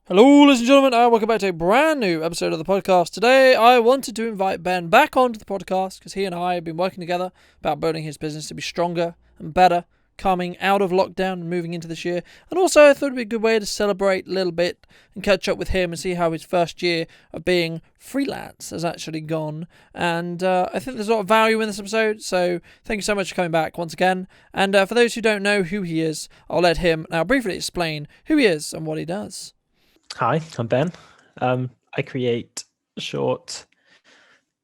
Hello, ladies and gentlemen, and welcome back to a brand new episode of the podcast. Today, I wanted to invite Ben back onto the podcast because he and I have been working together about building his business to be stronger and better, coming out of lockdown and moving into this year. And also, I thought it'd be a good way to celebrate a little bit and catch up with him and see how his first year of being freelance has actually gone. And I think there's a lot of value in this episode, so thank you so much for coming back once again. And for those who don't know who he is, I'll let him now briefly explain who he is and what he does. Hi, I'm Ben. I create short,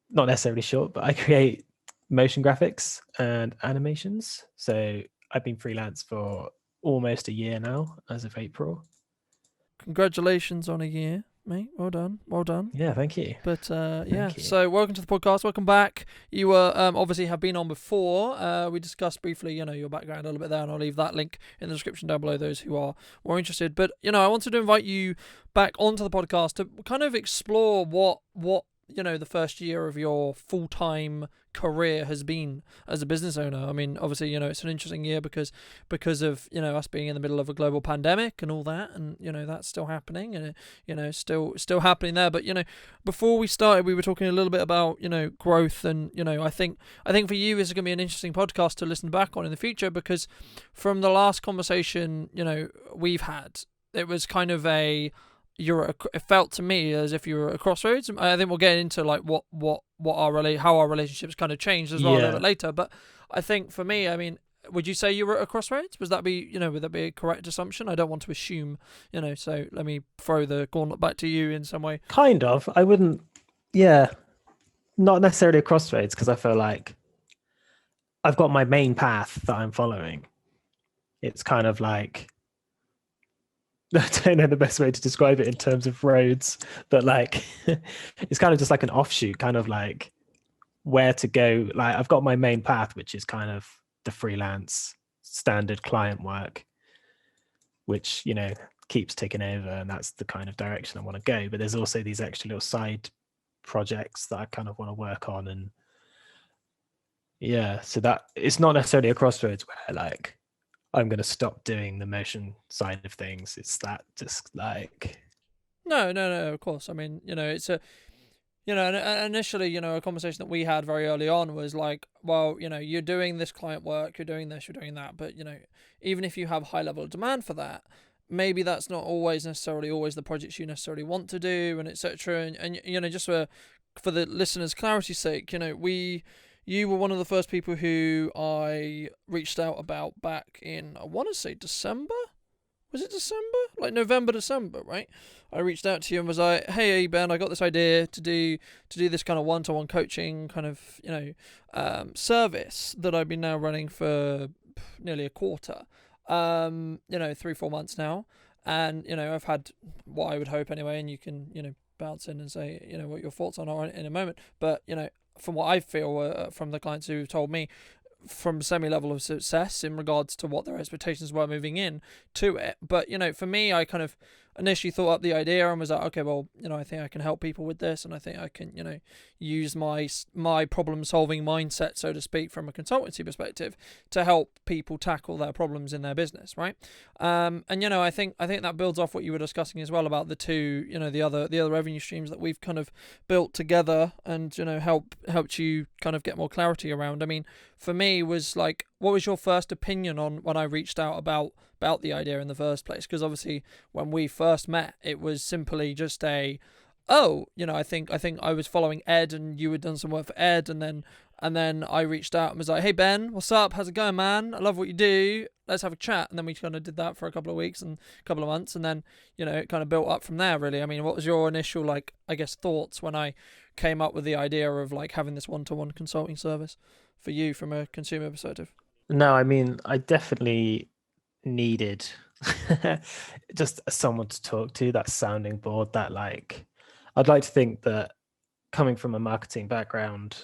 not necessarily short, but I create motion graphics and animations. So I've been freelance for almost a year now, as of April. Congratulations on a year, mate. Well done. Well done. Yeah, thank you. But Thank you. so welcome to the podcast. Welcome back. You were obviously have been on before. We discussed briefly, your background a little bit there, and I'll leave that link in the description down below. Those who are more interested. But I wanted to invite you back onto the podcast to kind of explore what the first year of your full-time career has been as a business owner. I mean, obviously, it's an interesting year because of us being in the middle of a global pandemic and all that, and that's still happening, and still happening there. But before we started, we were talking a little bit about growth, and I think for you this is going to be an interesting podcast to listen back on in the future, because from the last conversation we've had, it was kind of it felt to me as if you were at a crossroads. I think we'll get into like how our relationships kind of changed as well a little bit later. But I think for me, I mean, would you say you were at a crossroads? Would that be a correct assumption? I don't want to assume, so let me throw the gauntlet back to you in some way. Kind of. I wouldn't, not necessarily a crossroads, because I feel like I've got my main path that I'm following. It's kind of like, I don't know the best way to describe it in terms of roads, but like it's kind of just like an offshoot, kind of like where to go. Like I've got my main path, which is kind of the freelance standard client work, which keeps ticking over, and that's the kind of direction I want to go. But there's also these extra little side projects that I kind of want to work on, and so that it's not necessarily a crossroads where like I'm going to stop doing the motion side of things. It's that just like... No, of course. I mean, it's a, initially, a conversation that we had very early on was like, well, you're doing this client work, you're doing this, you're doing that. But, even if you have high level of demand for that, maybe that's not always necessarily always the projects you necessarily want to do, and etc. And just for the listeners' clarity's sake, you were one of the first people who I reached out about back in, I want to say December? Was it December? Like November, December, right? I reached out to you and was like, hey, Ben, I got this idea to do this kind of one-to-one coaching kind of, service that I've been now running for nearly a quarter, 3-4 months now. And, I've had what I would hope anyway, and you can, bounce in and say, what your thoughts on are in a moment. But, from what I feel from the clients who've told me, from semi-level of success in regards to what their expectations were moving in to it. But, for me, I kind of initially thought up the idea and was like, okay, well, I think I can help people with this, and I think I can, use my problem-solving mindset, so to speak, from a consultancy perspective to help people tackle their problems in their business, right? And I think that builds off what you were discussing as well about the two, the other revenue streams that we've kind of built together and helped you kind of get more clarity around. I mean, for me was like, what was your first opinion on when I reached out about the idea in the first place? Because obviously when we first met, it was simply just I think I was following Ed, and you had done some work for Ed, and then I reached out and was like, hey Ben, what's up? How's it going, man? I love what you do. Let's have a chat. And then we kind of did that for a couple of weeks and a couple of months, and then it kind of built up from there, really. I mean, what was your initial thoughts when I came up with the idea of having this one-to-one consulting service for you from a consumer perspective? No, I mean, I definitely needed just someone to talk to, that sounding board, that I'd like to think that coming from a marketing background,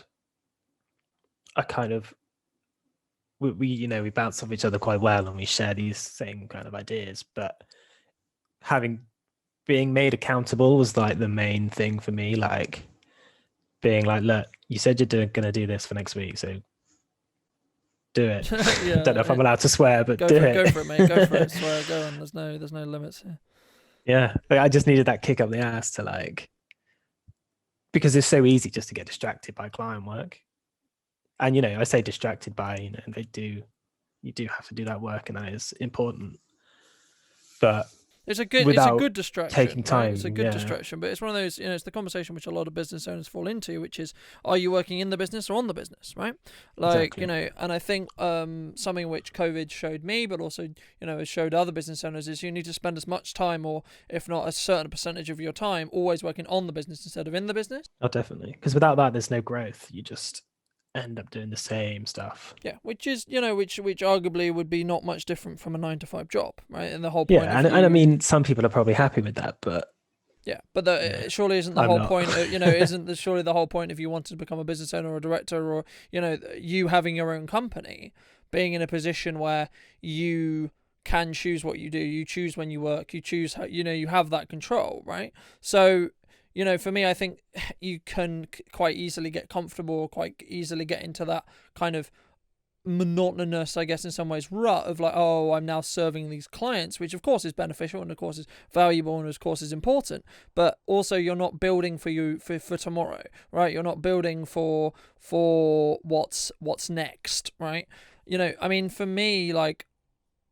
I kind of we bounce off each other quite well, and we share these same kind of ideas, but being made accountable was the main thing for me, being like, look, you said you're going to do this for next week, so do it. Don't know if I'm allowed to swear, but do it. Go for it, mate. Go for it. Swear, go on. There's no limits here. Yeah, like, I just needed that kick up the ass to like, because it's so easy just to get distracted by client work. And I say distracted by, you do have to do that work, and that is important. But It's a without good distraction, taking right? It's a time, good yeah, distraction, but it's one of those, it's the conversation which a lot of business owners fall into, which is, are you working in the business or on the business, right? Like, exactly. and I think something which COVID showed me, but also, has showed other business owners, is you need to spend as much time, or if not a certain percentage of your time, always working on the business instead of in the business. Oh, definitely. Because without that, there's no growth. You just end up doing the same stuff. Yeah, which is, which arguably would be not much different from a 9 to 5 job, right? And the whole point Yeah, of and I you. mean, some people are probably happy with that, but Yeah, but surely isn't the I'm whole not. point? Isn't surely the whole point if you wanted to become a business owner or a director, or you having your own company, being in a position where you can choose what you do, you choose when you work, you choose how, you have that control, right? So, for me, I think you can quite easily get comfortable, or quite easily get into that kind of monotonous, I guess, in some ways, rut of like, oh, I'm now serving these clients, which of course is beneficial and of course is valuable and of course is important, but also you're not building for tomorrow, right? You're not building for what's next, right? I mean, for me, like,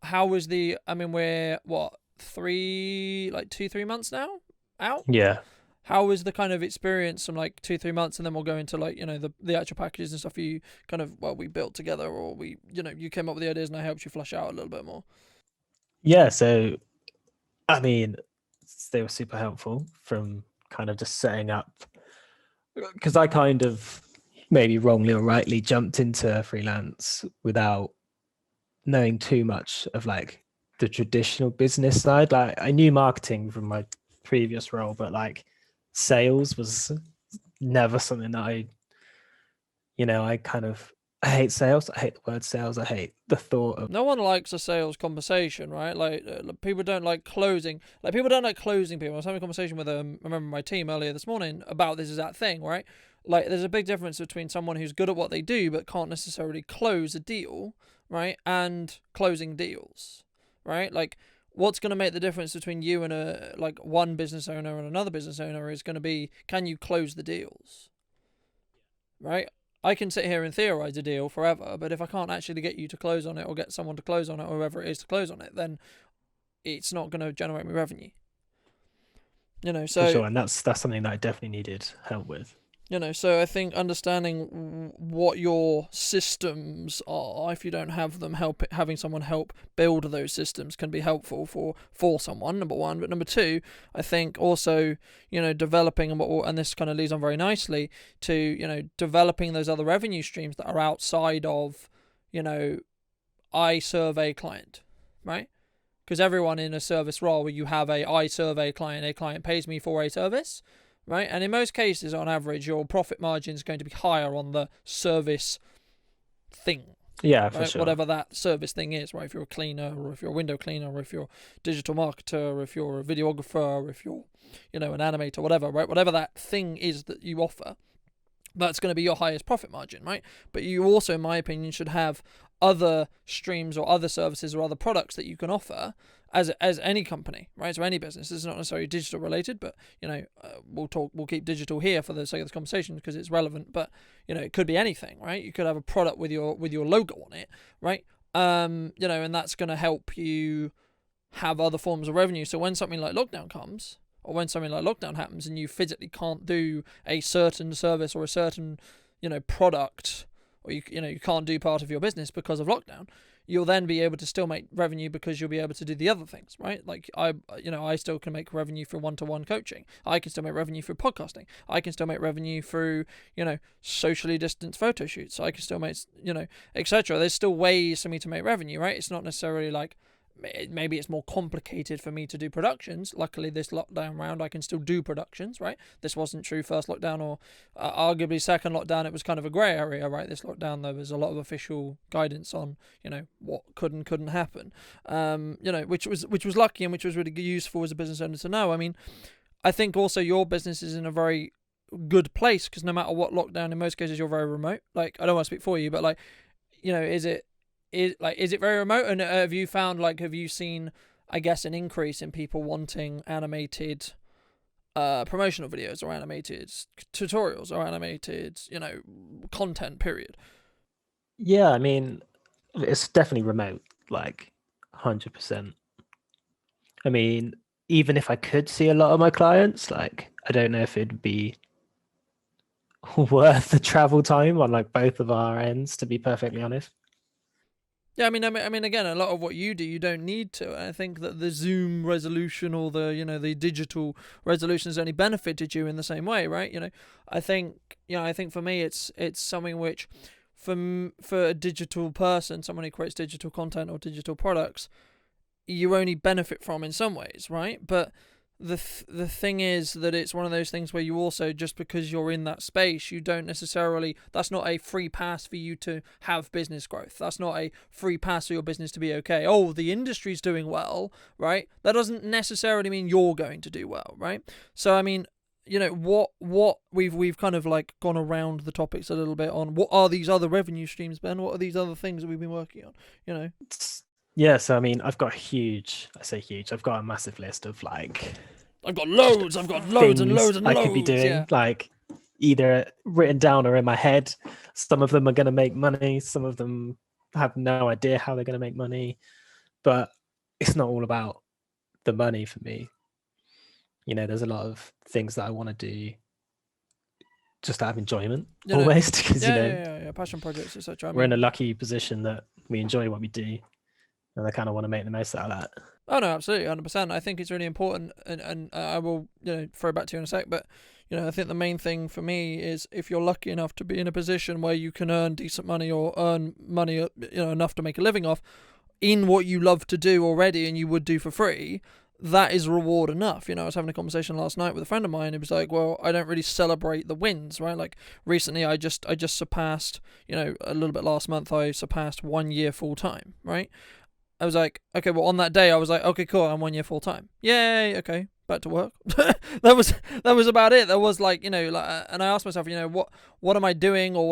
how was we're what, 2-3 months now out. Yeah. How was the kind of experience from like 2-3 months, and then we'll go into like the actual packages and stuff you kind of, well, we built together, or we you came up with the ideas and I helped you flesh out a little bit more. Yeah. So, I mean, they were super helpful from kind of just setting up, because I kind of maybe wrongly or rightly jumped into freelance without knowing too much of like the traditional business side. Like I knew marketing from my previous role, but like sales was never something that I hate sales. I hate the word sales. I hate the thought of. No one likes a sales conversation, right? Like, people don't like closing. Like, people don't like closing people. I was having a conversation with I remember my team earlier this morning about this exact thing, right? Like, there's a big difference between someone who's good at what they do but can't necessarily close a deal, right? And closing deals, right? Like, what's going to make the difference between you and one business owner and another business owner is going to be, can you close the deals, right? I can sit here and theorize a deal forever, but if I can't actually get you to close on it, or get someone to close on it, or whoever it is to close on it, then it's not going to generate me revenue. For sure, and that's something that I definitely needed help with. So I think understanding what your systems are, if you don't have them, having someone help build those systems can be helpful for someone, number one. But number two, I think also, developing, and this kind of leads on very nicely to, developing those other revenue streams that are outside of, I serve a client, right? Because everyone in a service role where you have I serve a client pays me for a service, right? And in most cases, on average, your profit margin is going to be higher on the service thing. Yeah, for sure. Whatever that service thing is, right? If you're a cleaner, or if you're a window cleaner, or if you're a digital marketer, or if you're a videographer, or if you're, an animator, whatever, right? Whatever that thing is that you offer, that's going to be your highest profit margin, right? But you also, in my opinion, should have other streams or other services or other products that you can offer as any company, right? So any business. This is not necessarily digital related, but we'll keep digital here for the sake of this conversation because it's relevant. But it could be anything, right? You could have a product with your logo on it, right? And that's going to help you have other forms of revenue. So when something like lockdown comes, or when something like lockdown happens and you physically can't do a certain service or a certain product, or you can't do part of your business because of lockdown, you'll then be able to still make revenue because you'll be able to do the other things, right? Like I still can make revenue through one-to-one coaching. I can still make revenue through podcasting. I can still make revenue through, socially distanced photo shoots. I can still make, etc. There's still ways for me to make revenue, right? It's not necessarily like, maybe it's more complicated for me to do productions. Luckily, this lockdown round, I can still do productions, right? This wasn't true first lockdown, or arguably second lockdown. It was kind of a grey area, right? This lockdown, there was a lot of official guidance on, what could and couldn't happen, which was lucky and which was really useful as a business owner to know. I mean, I think also your business is in a very good place because no matter what lockdown, in most cases, you're very remote. Like, I don't want to speak for you, but like, is it very remote? And have you seen I guess, an increase in people wanting animated promotional videos or animated tutorials or animated, content, period. Yeah, I mean, it's definitely remote, like 100%. I mean, even if I could see a lot of my clients, like I don't know if it'd be worth the travel time on like both of our ends, to be perfectly honest. Yeah, I mean, again, a lot of what you do, you don't need to. And I think that the Zoom resolution or the digital resolution has only benefited you in the same way, right? I think, I think for me, it's something which, for a digital person, someone who creates digital content or digital products, you only benefit from in some ways, right? But the thing is that it's one of those things where you also, just because you're in that space, you don't necessarily, that's not a free pass for you to have business growth. That's not a free pass for your business to be okay. Oh, the industry's doing well, right? That doesn't necessarily mean you're going to do well, right? So I mean, what we've kind of like gone around the topics a little bit on what are these other revenue streams, Ben? What are these other things that we've been working on? Yeah, so I mean, I've got I've got a massive list of like I've got loads and loads and I could be loads. doing, Yeah. like either written down or in my head. Some of them are going to make money, some of them have no idea how they're going to make money, but it's not all about the money for me. There's a lot of things that I want to do just to have enjoyment, almost, because yeah, passion projects, etc. We're in a lucky position that we enjoy what we do, and I kind of want to make the most out of that. Oh no, absolutely, 100%. I think it's really important, and I will throw back to you in a sec. But I think the main thing for me is if you're lucky enough to be in a position where you can earn decent money or earn money, enough to make a living off in what you love to do already, and you would do for free. That is reward enough. I was having a conversation last night with a friend of mine. It was like, well, I don't really celebrate the wins, right? Like recently, I just surpassed, a little bit last month, I surpassed 1 year full time, right? I was like, okay, well, on that day, I was like, okay, cool, I'm 1 year full time. Yay, okay, back to work. that was about it. There was like, and I asked myself, what am I doing, or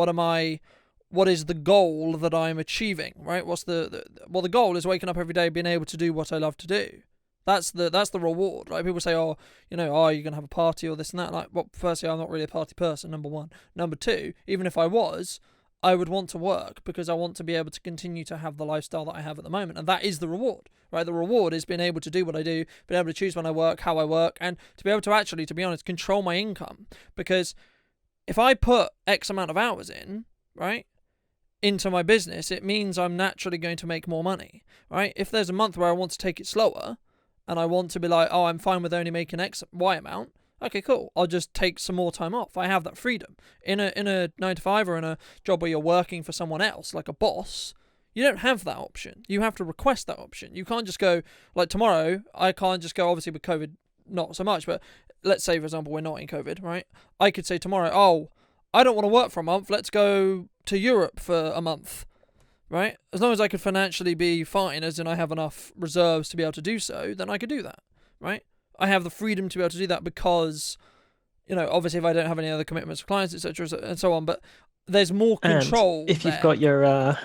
what is the goal that I'm achieving, right? What's the goal is waking up every day, being able to do what I love to do. That's the reward, right? People say, oh, are you going to have a party or this and that? Like, well, firstly, I'm not really a party person, number one. Number two, even if I was, I would want to work because I want to be able to continue to have the lifestyle that I have at the moment. And that is the reward, right? The reward is being able to do what I do, being able to choose when I work, how I work, and to be able to actually, to be honest, control my income. Because if I put X amount of hours in, right, into my business, it means I'm naturally going to make more money, right? If there's a month where I want to take it slower and I want to be like, oh, I'm fine with only making Y amount, okay, cool, I'll just take some more time off. I have that freedom. In a 9 to 5 or in a job where you're working for someone else, like a boss, you don't have that option. You have to request that option. You can't just go, like tomorrow, I can't just go, obviously with COVID, not so much, but let's say, for example, we're not in COVID, right? I could say tomorrow, oh, I don't want to work for a month, let's go to Europe for a month, right? As long as I could financially be fine, as in I have enough reserves to be able to do so, then I could do that, right? I have the freedom to be able to do that because, obviously if I don't have any other commitments for clients, etc., and so on, but there's more control. And if you've got your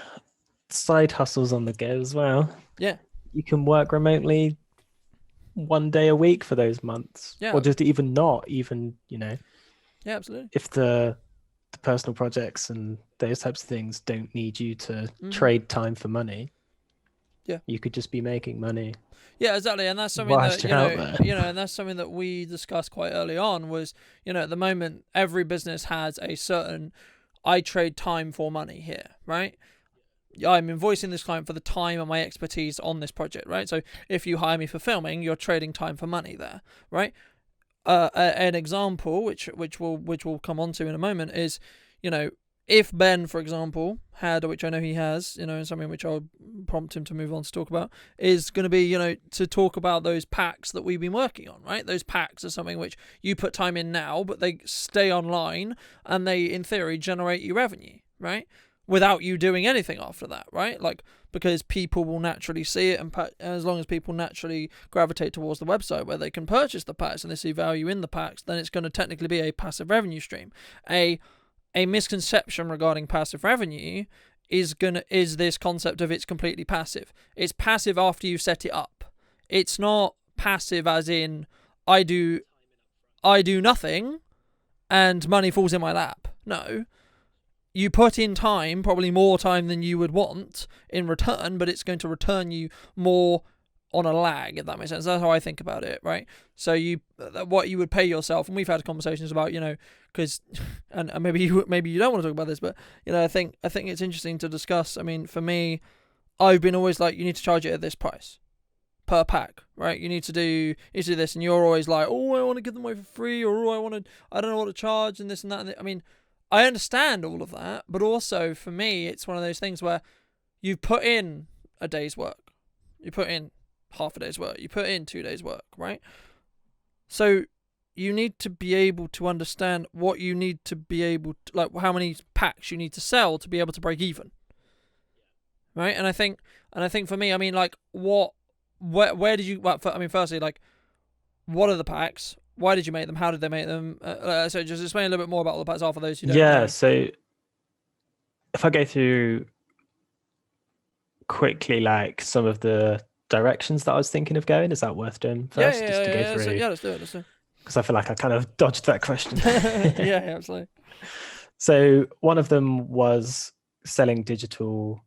side hustles on the go as well, yeah, you can work remotely 1 day a week for those months, or just even not, yeah, absolutely. If the personal projects and those types of things don't need you to trade time for money, you could just be making money. Yeah, exactly, and that's something that and that's something that we discussed quite early on. Was at the moment every business has a certain, I trade time for money here, right? I'm invoicing this client for the time and my expertise on this project, right? So if you hire me for filming, you're trading time for money there, right? An example, which we'll come on to in a moment, is if Ben, for example, had, which I know he has, something which I'll prompt him to move on to talk about, is going to be, to talk about those packs that we've been working on, right? Those packs are something which you put time in now, but they stay online and they, in theory, generate you revenue, right? Without you doing anything after that, right? Like, because people will naturally see it, and as long as people naturally gravitate towards the website where they can purchase the packs and they see value in the packs, then it's going to technically be a passive revenue stream. A misconception regarding passive revenue is this concept of it's completely passive. It's passive after you set it up. it's not passive as in I do nothing and money falls in my lap. No. You put in time, probably more time than you would want in return, but it's going to return you more on a lag, if that makes sense. That's how I think about it, right? So what you would pay yourself, and we've had conversations about, because, and maybe you don't want to talk about this, but I think it's interesting to discuss. I mean, for me, I've been always like, you need to charge it at this price per pack, right? You need to do this, and you're always like, oh, I want to give them away for free, or oh, I don't know what to charge, and this and that. I mean, I understand all of that, but also for me, it's one of those things where you put in a day's work, you put in half a day's work, you put in 2 days' work, right? So you need to be able to understand what you need to be able to, like, how many packs you need to sell to be able to break even, right? And I think for me, I mean, like, where did you? Well, firstly, like, what are the packs? Why did you make them? How did they make them? So just explain a little bit more about what the packs are for those who don't know. So if I go through quickly, like, some of the directions that I was thinking of going, is that worth doing first? Let's do it. Because I feel like I kind of dodged that question. Yeah, absolutely. So one of them was selling digital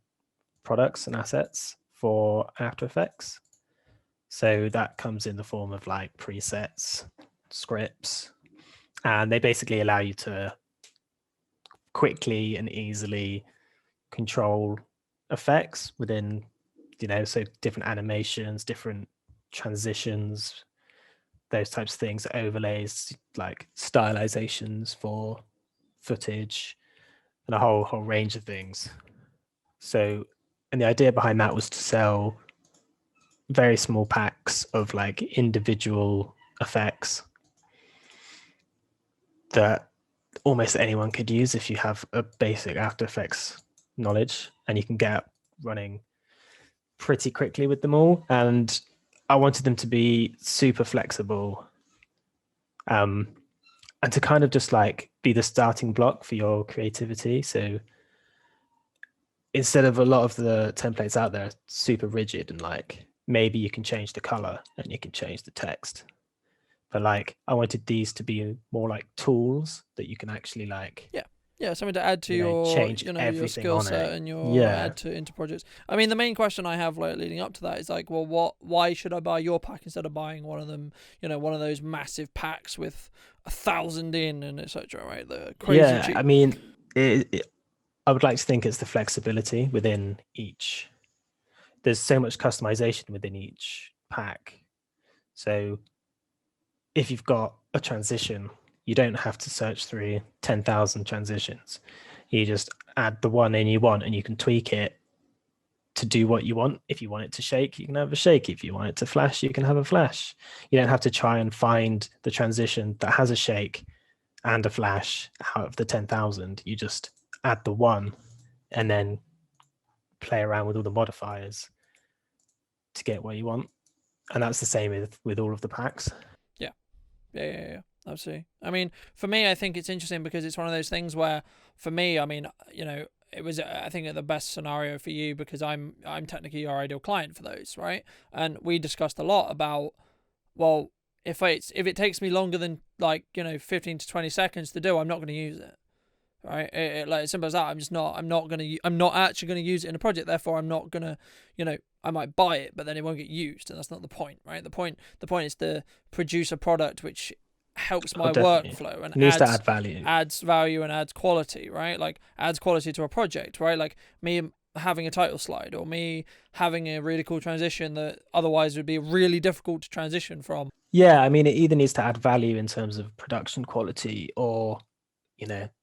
products and assets for After Effects. So that comes in the form of like presets, scripts, and they basically allow you to quickly and easily control effects within, so different animations, different transitions, those types of things, overlays, like stylizations for footage, and a whole range of things. So, and the idea behind that was to sell very small packs of like individual effects that almost anyone could use if you have a basic After Effects knowledge, and you can get running pretty quickly with them all. And I wanted them to be super flexible, and to kind of just like be the starting block for your creativity. So instead of a lot of the templates out there super rigid and like maybe you can change the color and you can change the text, but like I wanted these to be more like tools that you can actually like something to add to your change your skill set and your add to into projects. I mean, the main question I have like leading up to that is like, well, why should I buy your pack instead of buying one of them? One of those massive packs with 1,000 in and etc. Right, the crazy cheap. I mean, I would like to think it's the flexibility within each. There's so much customization within each pack. So if you've got a transition, you don't have to search through 10,000 transitions. You just add the one in you want, and you can tweak it to do what you want. If you want it to shake, you can have a shake. If you want it to flash, you can have a flash. You don't have to try and find the transition that has a shake and a flash out of the 10,000. You just add the one and then play around with all the modifiers to get what you want. And that's the same with all of the packs. Yeah, absolutely. I mean, for me, I think it's interesting because it's one of those things where, for me, I mean, it was, I think, the best scenario for you because I'm technically your ideal client for those, right? And we discussed a lot about, well, if it takes me longer than 15 to 20 seconds to do, I'm not going to use it. Right, like as simple as that. I'm not actually gonna use it in a project. Therefore, I'm not gonna, I might buy it, but then it won't get used, and that's not the point, right? The point is to produce a product which helps my workflow and needs to add value, and adds quality, right? Like adds quality to a project, right? Like me having a title slide or me having a really cool transition that otherwise would be really difficult to transition from. Yeah, I mean, it either needs to add value in terms of production quality or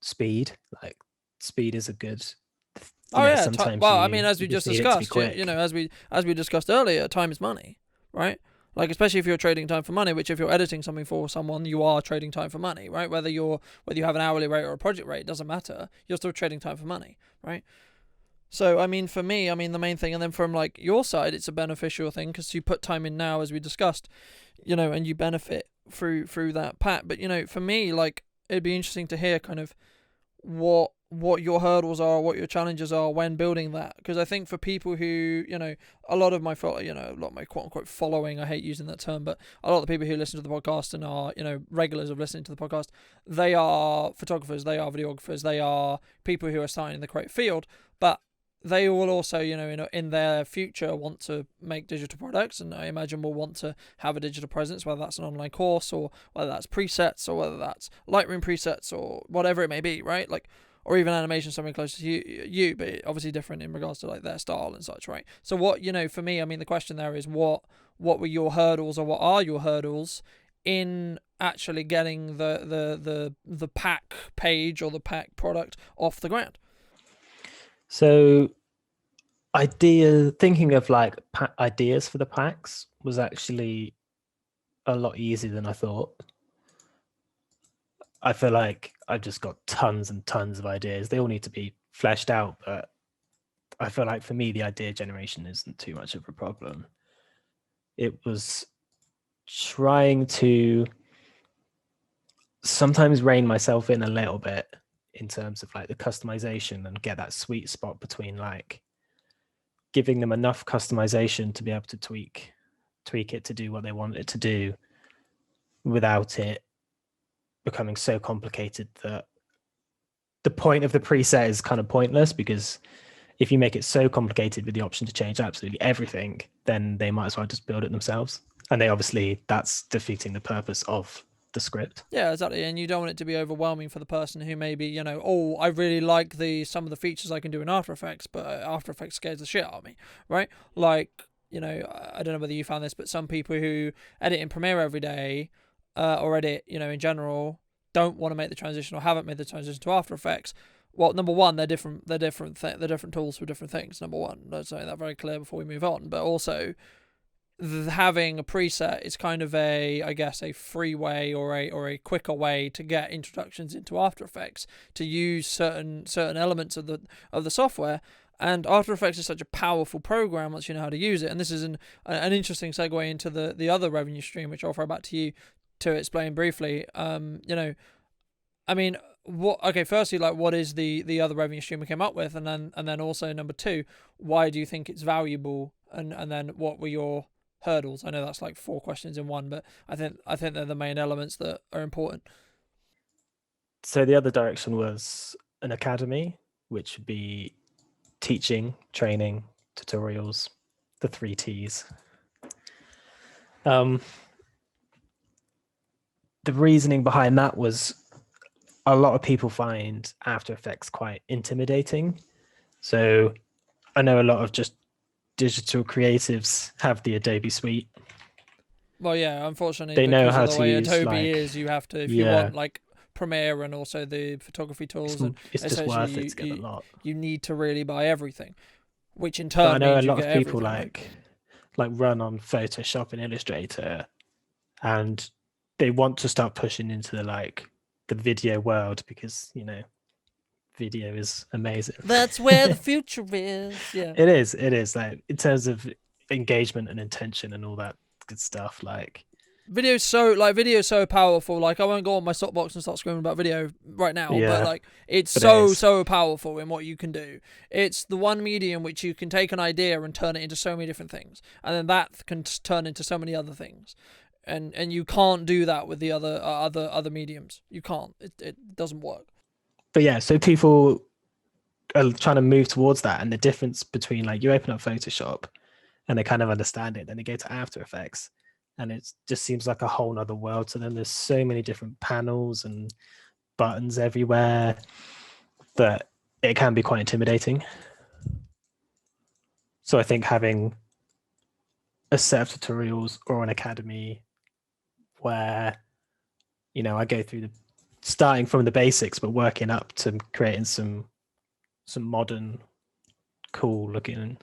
speed. Like speed is a good sometimes I mean, as we just discussed, as we discussed earlier, time is money, right? Like especially if you're trading time for money, which if you're editing something for someone, you are trading time for money, right? Whether you have an hourly rate or a project rate, it doesn't matter. You're still trading time for money, right? So I mean, for me, the main thing, and then from like your side, it's a beneficial thing because you put time in now, as we discussed, and you benefit through that pack. But for me, like, it'd be interesting to hear kind of what what your hurdles are, what your challenges are when building that. Because I think for people who, a lot of my quote unquote following, I hate using that term, but a lot of the people who listen to the podcast and are, regulars of listening to the podcast, they are photographers, they are videographers, they are people who are starting in the creative field, but they will also, in their future want to make digital products, and I imagine will want to have a digital presence, whether that's an online course or whether that's presets or whether that's Lightroom presets or whatever it may be, right? Like, or even animation, something close to you, but obviously different in regards to like their style and such, right? So what, for me, I mean, the question there is what were your hurdles, or what are your hurdles in actually getting the pack page or the pack product off the ground? So thinking of like ideas for the packs was actually a lot easier than I thought. I feel like I've just got tons and tons of ideas. They all need to be fleshed out, but I feel like for me, the idea generation isn't too much of a problem. It was trying to sometimes rein myself in a little bit in terms of like the customization and get that sweet spot between like giving them enough customization to be able to tweak it to do what they want it to do without it becoming so complicated that the point of the preset is kind of pointless, because if you make it so complicated with the option to change absolutely everything, then they might as well just build it themselves. And that's defeating the purpose of the script. Yeah, exactly. And you don't want it to be overwhelming for the person who maybe, I really like some of the features I can do in After Effects, but After Effects scares the shit out of me, right? Like, I don't know whether you found this, but some people who edit in Premiere every day, or edit, in general, don't want to make the transition or haven't made the transition to After Effects. Well, number one, they're different tools for different things. Number one, let's make that very clear before we move on. But also, having a preset is kind of I guess a free way or a quicker way to get introductions into After Effects, to use certain elements of the software. And After Effects is such a powerful program once you know how to use it. And this is an interesting segue into the other revenue stream, which I'll throw back to you to explain briefly. I mean, firstly, like, what is the other revenue stream we came up with, and then also number two, why do you think it's valuable, and then what were your hurdles? I know that's like 4 questions in one, but I think they're the main elements that are important. So the other direction was an academy, which would be teaching, training, tutorials, the 3 T's. The reasoning behind that was a lot of people find After Effects quite intimidating. So I know a lot of just digital creatives have the Adobe Suite. Well, yeah, unfortunately, they know how the to way use Adobe is, you have to, if you want like Premiere and also the photography tools, it's just worth it to get a lot. You need to really buy everything, which in turn I know means a lot of people like run on Photoshop and Illustrator, and they want to start pushing into the video world because video is amazing. That's where the future is. Yeah, it is like in terms of engagement and intention and all that good stuff. Like video is so powerful. Like, I won't go on my soapbox and start screaming about video right now, but like it's so powerful in what you can do. It's the one medium which you can take an idea and turn it into so many different things, and then that can turn into so many other things. And you can't do that with the other mediums. You can't. It doesn't work. But yeah, so people are trying to move towards that, and the difference between like you open up Photoshop and they kind of understand it, then they go to After Effects and it just seems like a whole other world to them. There's so many different panels and buttons everywhere that it can be quite intimidating. So I think having a set of tutorials or an academy where I go through starting from the basics but working up to creating some modern cool looking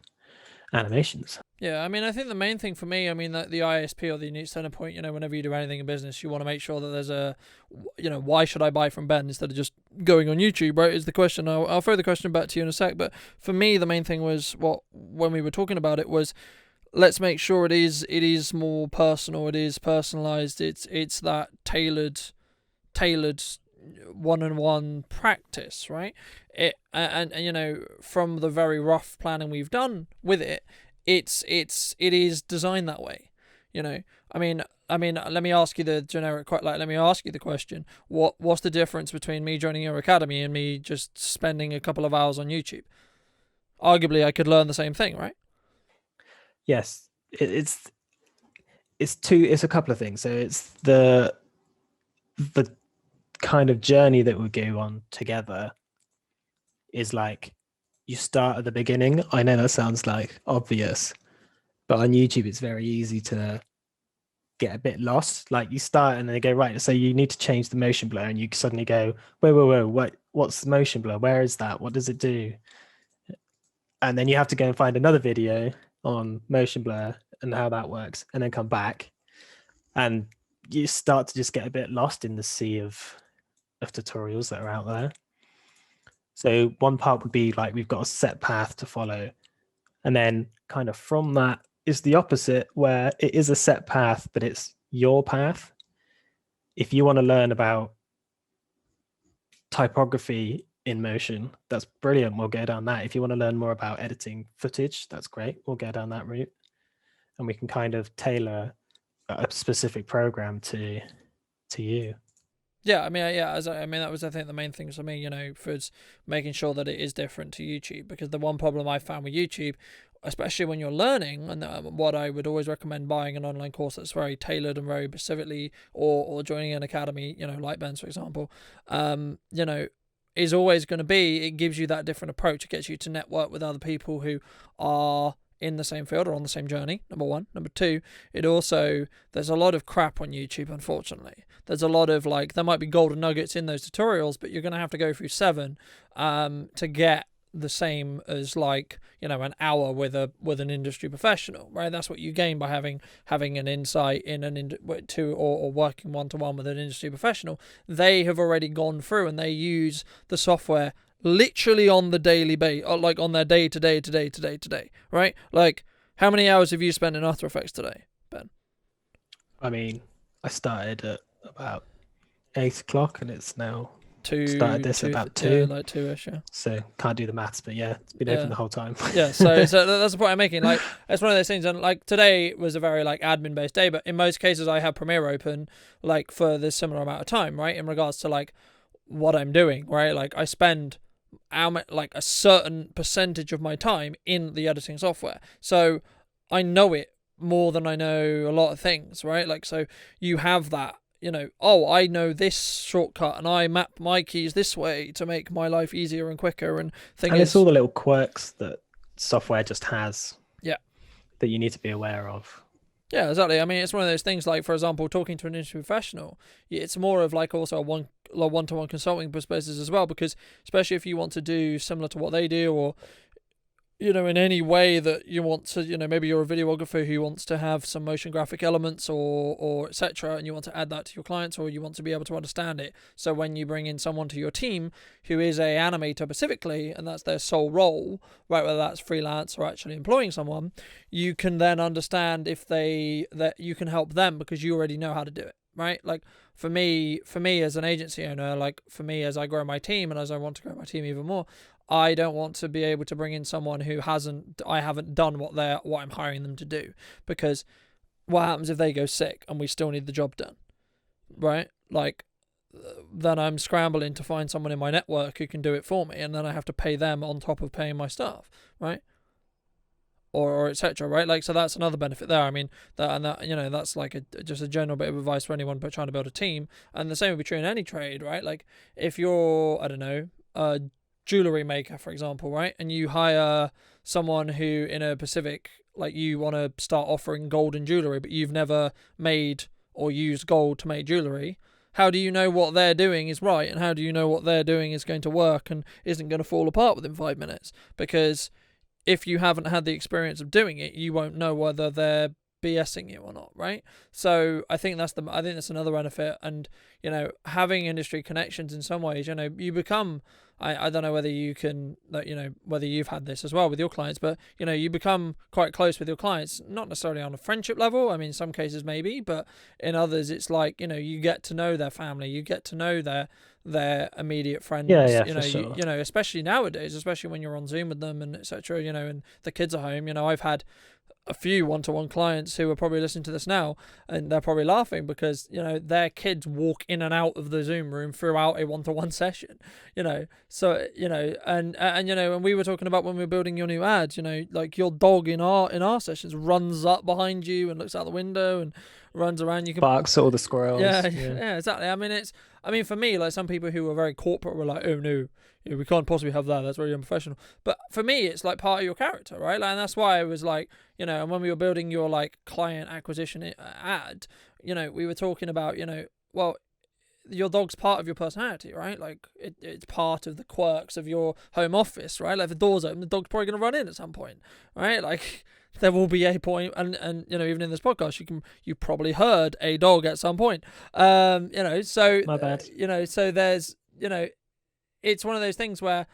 animations. Yeah, I mean, I think the main thing for me, I mean, the ISP or the unique selling point, whenever you do anything in business, you want to make sure that there's a, why should I buy from Ben instead of just going on YouTube, right, is the question. I'll throw the question back to you in a sec, but for me, the main thing was, when we were talking about it, was let's make sure it is more personal, it is personalized, it's that tailored, one-on-one practice, right? And from the very rough planning we've done with it, it is designed that way. I mean, let me ask you the generic, let me ask you the question: what's the difference between me joining your academy and me just spending a couple of hours on YouTube? Arguably, I could learn the same thing, right? Yes, it's a couple of things. So it's the kind of journey that we go on together is like, you start at the beginning. I know that sounds like obvious, but on YouTube it's very easy to get a bit lost. Like, you start and then they go, right, so you need to change the motion blur, and you suddenly go, whoa, what's the motion blur? Where is that? What does it do? And then you have to go and find another video on motion blur and how that works, and then come back, and you start to just get a bit lost in the sea of tutorials that are out there. So one part would be like, we've got a set path to follow, and then kind of from that is the opposite, where it is a set path, but it's your path. If you want to learn about typography in Motion, that's brilliant, we'll go down that. If you want to learn more about editing footage, that's great, we'll go down that route, and we can kind of tailor a specific program to you. Yeah, that was, I think, the main thing for me, for making sure that it is different to YouTube. Because the one problem I found with YouTube, especially when you're learning, and what I would always recommend buying an online course that's very tailored and very specifically, or joining an academy, like Ben's, for example, is always going to be, it gives you that different approach. It gets you to network with other people who are in the same field or on the same journey, number one. Number two, there's a lot of crap on YouTube, unfortunately. There's a lot of, there might be golden nuggets in those tutorials, but you're going to have to go through 7 to get the same as an hour with an industry professional, right? That's what you gain by having an insight in or working one-to-one with an industry professional. They have already gone through and they use the software literally on the daily basis, like on their day to day, right? Like, how many hours have you spent in After Effects today, Ben? I mean, I started at about 8 o'clock, and it's now started this at about 2. Yeah, like 2ish, yeah. So can't do the maths, but yeah, it's been open the whole time. Yeah, so that's the point I'm making. Like, it's one of those things, and today was a very admin based day, but in most cases I have Premiere open for this similar amount of time, right? In regards to what I'm doing, right? I spend a certain percentage of my time in the editing software, so I know it more than I know a lot of things, right? So you have that, I know this shortcut and I map my keys this way to make my life easier and quicker, and it's all the little quirks that software just has, yeah, that you need to be aware of. Yeah, exactly. I mean, it's one of those things, for example, talking to an industry professional, it's more of also a one-to-one consulting perspective as well, because especially if you want to do similar to what they do, or in any way that you want to, maybe you're a videographer who wants to have some motion graphic elements or etc., and you want to add that to your clients, or you want to be able to understand it. So when you bring in someone to your team who is a animator specifically, and that's their sole role, right, whether that's freelance or actually employing someone, you can then understand that you can help them because you already know how to do it, right? For me as an agency owner, for me as I grow my team and as I want to grow my team even more, I don't want to be able to bring in someone who I haven't done what I'm hiring them to do, because what happens if they go sick and we still need the job done, right? Then I'm scrambling to find someone in my network who can do it for me, and then I have to pay them on top of paying my staff, right? Or etc., right? So that's another benefit there. I mean, that's just a general bit of advice for anyone trying to build a team, and the same would be true in any trade, right? If you're, I don't know, jewelry maker, for example, right, and you hire someone who in a specific, you want to start offering gold and jewelry, but you've never made or used gold to make jewelry, how do you know what they're doing is right, and how do you know what they're doing is going to work and isn't going to fall apart within 5 minutes? Because if you haven't had the experience of doing it, you won't know whether they're BSing you or not, right? So I think that's another benefit. And having industry connections in some ways, you become, I don't know whether whether you've had this as well with your clients, but you become quite close with your clients, not necessarily on a friendship level. I mean, in some cases maybe, but in others it's like, you get to know their family, you get to know their immediate friends. For sure. Especially nowadays, especially when you're on Zoom with them and etc. And the kids are home. I've had a few one-to-one clients who are probably listening to this now, and they're probably laughing because their kids walk in and out of the Zoom room throughout a one-to-one session. So and we were talking about when we were building your new ads, like your dog in our sessions runs up behind you and looks out the window and runs around. You can barks at all the squirrels. Yeah, exactly. I mean, for me, like some people who are very corporate were like, oh no, we can't possibly have that. That's very unprofessional. But for me, it's like part of your character, right? Like, and that's why I was like, and when we were building your like client acquisition ad, we were talking about, well, your dog's part of your personality, right? Like it's part of the quirks of your home office, right? Like if the door's open, the dog's probably going to run in at some point, right? Like there will be a point, and even in this podcast, you probably heard a dog at some point, so my bad. So there's it's one of those things where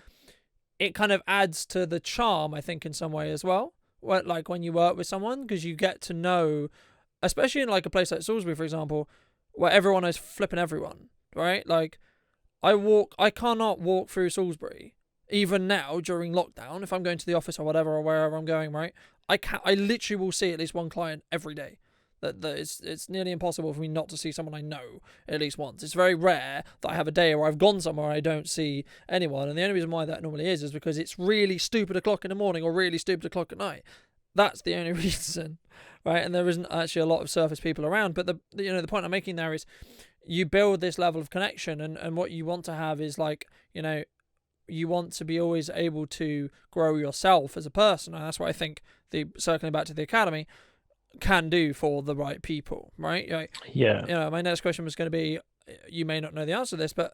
it kind of adds to the charm, I think, in some way as well. Like when you work with someone, because you get to know, especially in like a place like Salisbury, for example, where everyone is flipping everyone, right? Like I cannot walk through Salisbury, even now during lockdown, if I'm going to the office or whatever, or wherever I'm going, right? I literally will see at least one client every day. That it's nearly impossible for me not to see someone I know at least once. It's very rare that I have a day where I've gone somewhere and I don't see anyone. And the only reason why that normally is because it's really stupid o'clock in the morning or really stupid o'clock at night. That's the only reason, right? And there isn't actually a lot of surface people around. But the point I'm making there is you build this level of connection, and what you want to have is like, you want to be always able to grow yourself as a person. And that's what I think circling back to the academy can do for the right people, right? Like, yeah. My next question was going to be, you may not know the answer to this, but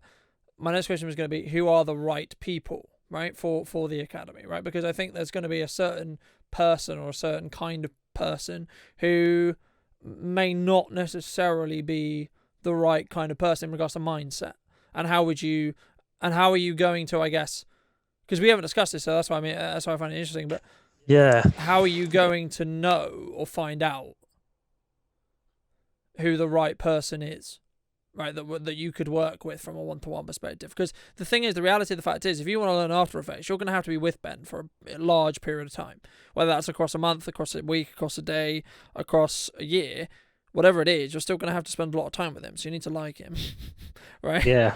my next question was going to be, who are the right people, right, for the academy, right? Because I think there's going to be a certain person or a certain kind of person who may not necessarily be the right kind of person in regards to mindset. And how are you going to, I guess, because we haven't discussed this, so that's why I find it interesting, but yeah, how are you going to know or find out who the right person is, right, that you could work with from a one-to-one perspective? Because the thing is, the reality of the fact is, if you want to learn After Effects, you're going to have to be with Ben for a large period of time, whether that's across a month, across a week, across a day, across a year, whatever it is, you're still going to have to spend a lot of time with him, so you need to like him, right? Yeah.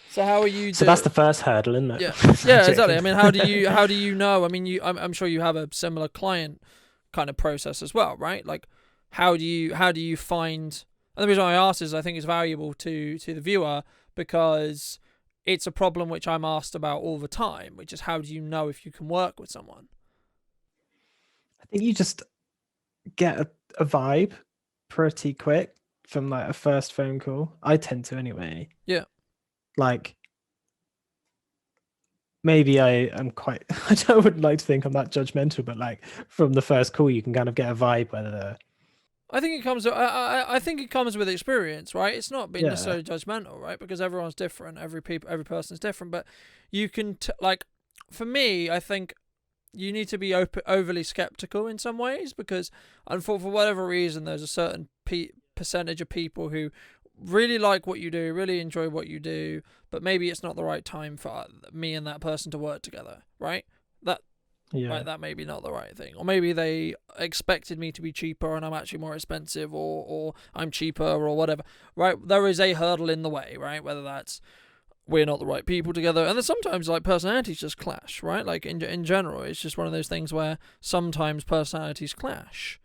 So how are you? So that's the first hurdle, isn't it? Yeah, yeah, exactly. I mean, how do you know? I mean, I'm sure you have a similar client kind of process as well, right? Like, how do you find? And the reason I ask is I think it's valuable to the viewer because it's a problem which I'm asked about all the time, which is how do you know if you can work with someone? I think you just get a vibe pretty quick from like a first phone call. I tend to anyway. Yeah. Like, maybe I am quite, I wouldn't like to think I'm that judgmental, but like from the first call, you can kind of get a vibe whether I think it comes. I think it comes with experience, right? It's not being necessarily judgmental, right? Because everyone's different. Every person's different. But you can like, for me, I think you need to be overly skeptical in some ways because, and for whatever reason, there's a certain percentage of people who really like what you do, really enjoy what you do, but maybe it's not the right time for me and that person to work together, right? Right, that may be not the right thing. Or maybe they expected me to be cheaper and I'm actually more expensive, or I'm cheaper or whatever, right? There is a hurdle in the way, right? Whether that's we're not the right people together. And then sometimes like personalities just clash, right? Like in general, it's just one of those things where sometimes personalities clash.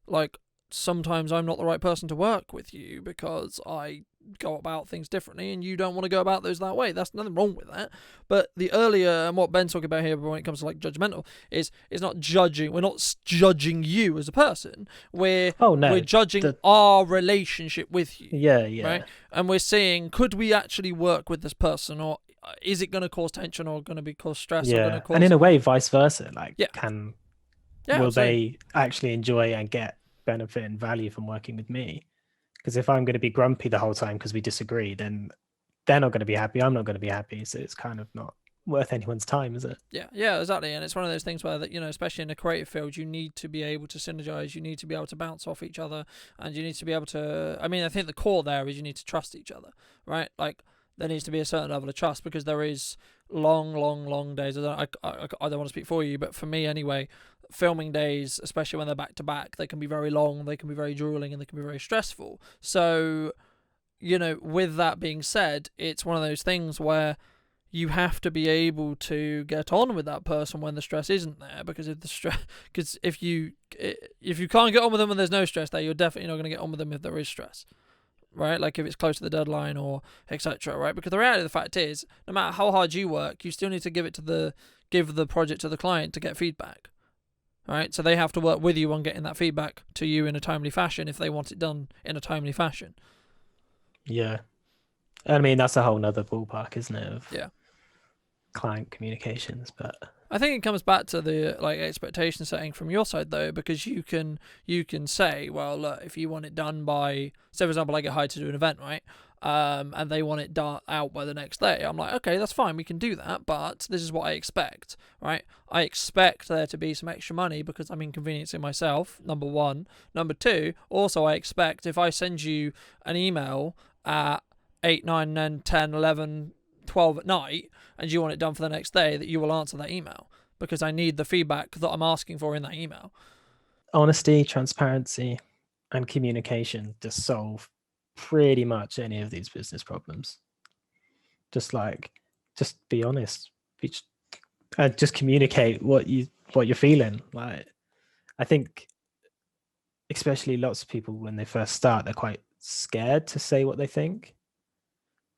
Like sometimes I'm not the right person to work with you because I go about things differently and you don't want to go about those that way. That's nothing wrong with that. But the earlier, and what Ben's talking about here when it comes to like judgmental is not judging. We're not judging you as a person. We're judging our relationship with you. Yeah. Right? And we're saying, could we actually work with this person, or is it going to cause tension or going to cause stress? Yeah. Or gonna cause... And in a way, vice versa. Like, will they actually enjoy and get benefit and value from working with me. Because if I'm going to be grumpy the whole time because we disagree, then they're not going to be happy. I'm not going to be happy. So it's kind of not worth anyone's time, is it? Yeah, exactly. And it's one of those things where, that, you know, especially in the creative field, you need to be able to synergize. You need to be able to bounce off each other, and you need to be able to. I mean, I think the core there is you need to trust each other, right? Like there needs to be a certain level of trust, because there is long days. I don't want to speak for you, but for me anyway, filming days, especially when they're back to back, they can be very long, they can be very grueling, and they can be very stressful. So, you know, with that being said, it's one of those things where you have to be able to get on with that person when the stress isn't there, because if you can't get on with them when there's no stress there, you're definitely not going to get on with them if there is stress, right? Like if it's close to the deadline or etc., right? Because the reality of the fact is, no matter how hard you work, you still need to give the project to the client to get feedback, right? So they have to work with you on getting that feedback to you in a timely fashion if they want it done in a timely fashion. Yeah. I mean, that's a whole nother ballpark, isn't it? Of Yeah. client communications, but I think it comes back to the expectation setting from your side though, because you can say, well, look, if you want it done by, say for example, I get hired to do an event, right? And they want it out by the next day. I'm like, okay, that's fine, we can do that, but this is what I expect, right? I expect there to be some extra money because I'm inconveniencing myself, number one. Number two, also I expect if I send you an email at 8, 9, 10, 11, 12 at night, and you want it done for the next day, that you will answer that email, because I need the feedback that I'm asking for in that email. Honesty, transparency, and communication just solve pretty much any of these business problems. Just be honest, just communicate what you're feeling. Like, I think especially lots of people when they first start, they're quite scared to say what they think.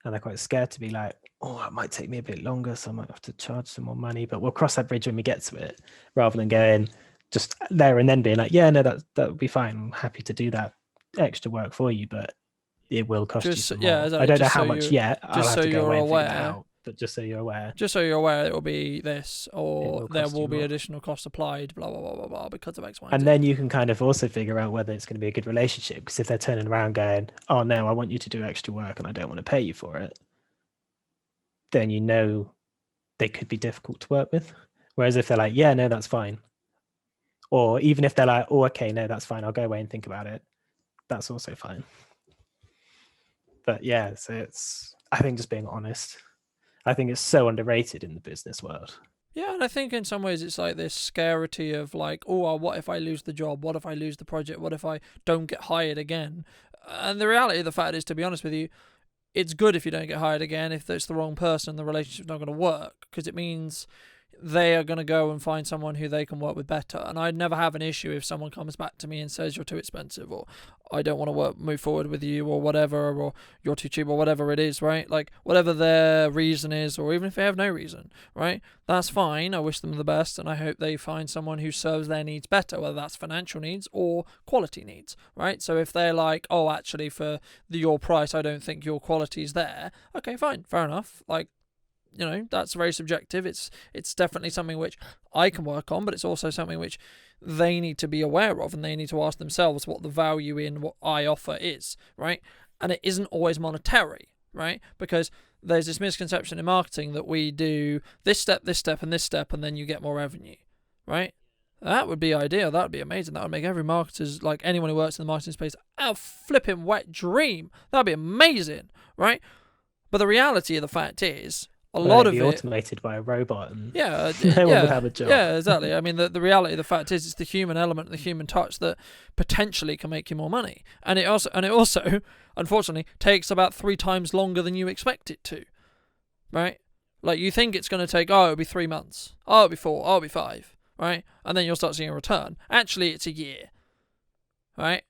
And they're quite scared to be like, oh, it might take me a bit longer, so I might have to charge some more money, but we'll cross that bridge when we get to it, rather than going just there and then being like, yeah, no, that would be fine. I'm happy to do that extra work for you, but it will cost you some more. Exactly. I don't know how much yet. I'll have to go away and figure that out. But just so you're aware. Just so you're aware, it will be this, or there will be additional cost applied, blah, blah, blah, blah, blah, because of X, Y, and Z. Then you can kind of also figure out whether it's going to be a good relationship, because if they're turning around going, oh, no, I want you to do extra work and I don't want to pay you for it, then you know they could be difficult to work with. Whereas if they're like, yeah, no, that's fine. Or even if they're like, oh, okay, no, that's fine, I'll go away and think about it, that's also fine. But yeah, so I think just being honest. I think it's so underrated in the business world. Yeah, and I think in some ways it's like this scarcity of like, oh, what if I lose the job? What if I lose the project? What if I don't get hired again? And the reality of the fact is, to be honest with you, it's good if you don't get hired again. If it's the wrong person, the relationship's not going to work, because it means they are going to go and find someone who they can work with better. And I'd never have an issue if someone comes back to me and says you're too expensive, or I don't want to move forward with you, or whatever, or you're too cheap, or whatever it is, right? Like whatever their reason is, or even if they have no reason, right? That's fine. I wish them the best, and I hope they find someone who serves their needs better, whether that's financial needs or quality needs, right? So if they're like, oh, actually for your price, I don't think your quality is there. Okay, fine, fair enough. Like, you know, that's very subjective. It's definitely something which I can work on, but it's also something which they need to be aware of, and they need to ask themselves what the value in what I offer is, right? And it isn't always monetary, right? Because there's this misconception in marketing that we do this step, and this step, and then you get more revenue, right? That would be ideal. That would be amazing. That would make every marketer's, like anyone who works in the marketing space, a flipping wet dream. That would be amazing, right? But the reality of the fact is, a lot of it automated by a robot, and no one would have a job. Yeah, exactly. I mean, the reality of the fact is, it's the human element, the human touch that potentially can make you more money, and it also, unfortunately, takes about 3 times longer than you expect it to, right? Like you think it's going to take, it'll be 3 months, it'll be 4, it'll be 5, right? And then you'll start seeing a return. Actually, it's a year, right?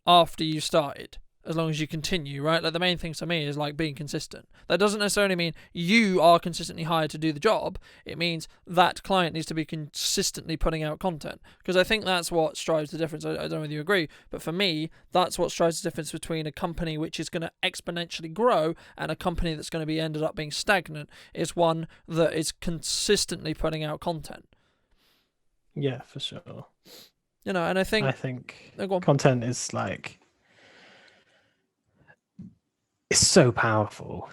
After you started. As long as you continue, right? Like the main thing to me is like being consistent. That doesn't necessarily mean you are consistently hired to do the job. It means that client needs to be consistently putting out content. Because I think that's what strives the difference. I don't know whether you agree, but for me, that's what strives the difference between a company which is going to exponentially grow and a company that's going to be ended up being stagnant, is one that is consistently putting out content. Yeah, for sure. You know, and I I think think oh, go on. content is like it's so powerful.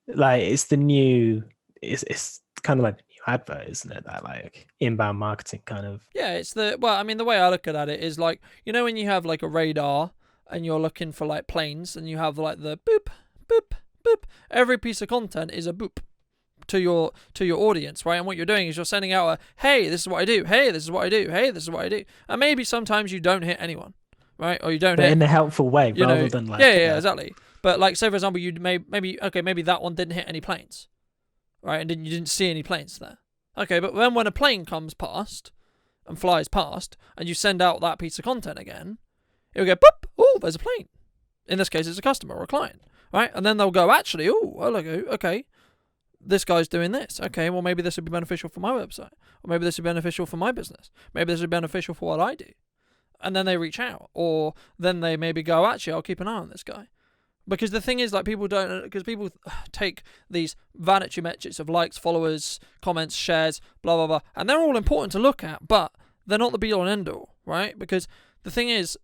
Like it's the new. It's kind of like the new advert, isn't it? That like inbound marketing kind of. Yeah, it's well, I mean, the way I look at it is like, you know, when you have like a radar and you're looking for like planes and you have like the boop, boop, boop. Every piece of content is a boop to your audience, right? And what you're doing is you're sending out a, hey, this is what I do. Hey, this is what I do. Hey, this is what I do. And maybe sometimes you don't hit anyone, right? Or you don't But hit, in a helpful way, you rather know, than like yeah, exactly. But like, say for example, you maybe that one didn't hit any planes, right? And you didn't see any planes there. Okay, but then when a plane comes past and flies past, and you send out that piece of content again, it'll go boop. Oh, there's a plane. In this case, it's a customer or a client, right? And then they'll go, actually, okay, this guy's doing this. Okay, well maybe this would be beneficial for my website, or maybe this would be beneficial for my business. Maybe this would be beneficial for what I do. And then they reach out, or then they maybe go, actually, I'll keep an eye on this guy. Because the thing is, like, people take these vanity metrics of likes, followers, comments, shares, blah, blah, blah, and they're all important to look at, but they're not the be-all and end-all, right? Because the thing is,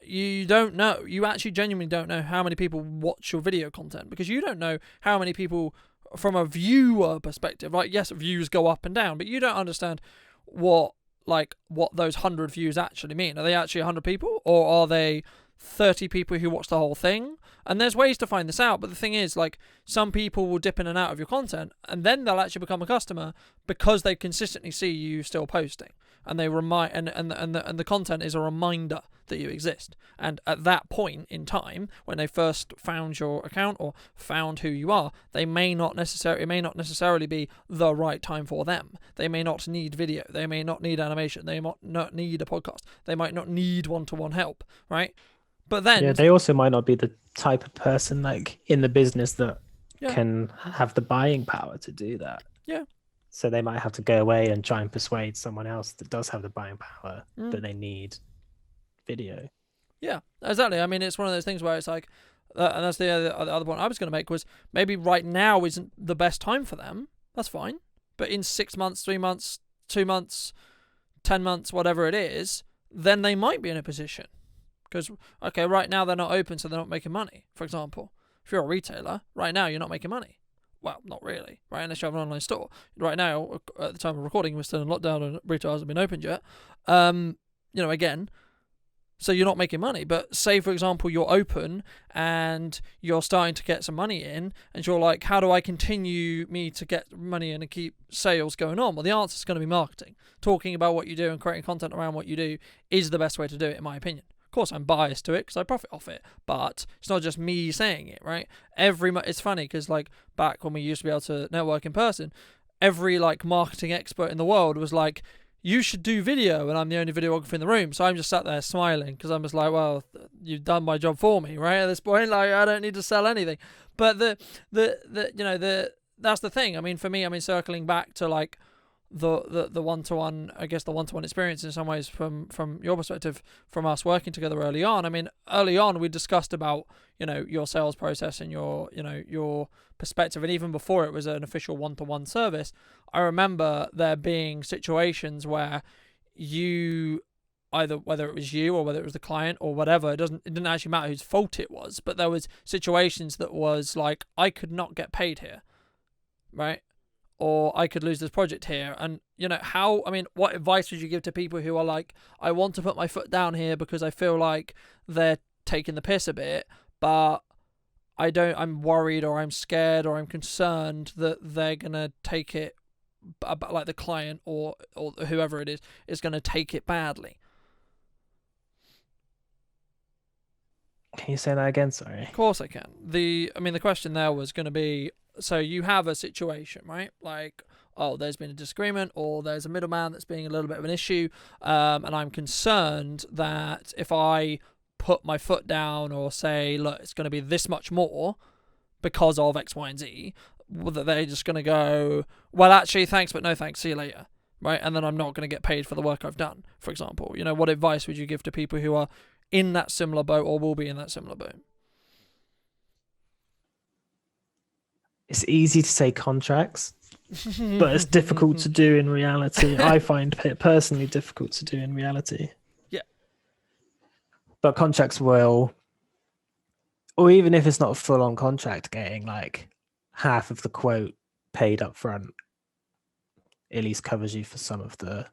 you don't know. You actually genuinely don't know how many people watch your video content, because you don't know how many people, from a viewer perspective, like, yes, views go up and down, but you don't understand what those 100 views actually mean. Are they actually 100 people, or are they 30 people who watch the whole thing? And there's ways to find this out, but the thing is, like, some people will dip in and out of your content, and then they'll actually become a customer because they consistently see you still posting, and they remind, and the content is a reminder that you exist. And at that point in time, when they first found your account or found who you are, it may not necessarily be the right time for them. They may not need video, they may not need animation, they might not need a podcast, they might not need one-to-one help, right? But then, they also might not be the type of person like in the business that yeah, can have the buying power to do that. yeah, So they might have to go away and try and persuade someone else that does have the buying power, but they need video. yeah, exactly. I mean, it's one of those things where it's like, and that's the other point I was going to make, was maybe right now isn't the best time for them. That's fine. But in 6 months, 3 months, 2 months, 10 months, whatever it is, then they might be in a position. Because, okay, right now they're not open, so they're not making money. For example, if you're a retailer, right now you're not making money. Well, not really, right? Unless you have an online store. Right now, at the time of recording, we're still in lockdown and retail hasn't been opened yet. Again, so you're not making money. But say, for example, you're open and you're starting to get some money in, and you're like, how do I continue me to get money in and keep sales going on? Well, the answer is going to be marketing. Talking about what you do and creating content around what you do is the best way to do it, in my opinion. Of course, I'm biased to it because I profit off it, but it's not just me saying it, right? It's funny because, like, back when we used to be able to network in person, every, like, marketing expert in the world was like, you should do video, and I'm the only videographer in the room, so I'm just sat there smiling because I'm just like, well, you've done my job for me, right? At this point, like, I don't need to sell anything. But that's the thing. I mean, for me, circling back to, like, the one-to-one, I guess, the one-to-one experience in some ways from your perspective, from us working together early on. I mean, early on we discussed about, your sales process and your perspective, and even before it was an official one-to-one service, I remember there being situations where whether it was you or whether it was the client or whatever, it didn't actually matter whose fault it was, but there was situations that was like, I could not get paid here, right? Or I could lose this project here. And, what advice would you give to people who are like, I want to put my foot down here because I feel like they're taking the piss a bit, but I'm worried or I'm scared or I'm concerned that they're going to take it, like the client or whoever it is going to take it badly. Can you say that again? Sorry. Of course I can. The question there was going to be, so you have a situation, right? Like, oh, there's been a disagreement, or there's a middleman that's being a little bit of an issue, and I'm concerned that if I put my foot down or say, look, it's going to be this much more because of X, Y, and Z, that they're just going to go, well, actually, thanks, but no thanks, see you later, right? And then I'm not going to get paid for the work I've done, for example. What advice would you give to people who are in that similar boat or will be in that similar boat? It's easy to say contracts, but it's difficult to do in reality. I find it personally difficult to do in reality. Yeah. But contracts will, or even if it's not a full-on contract, getting like half of the quote paid up front at least covers you for some of the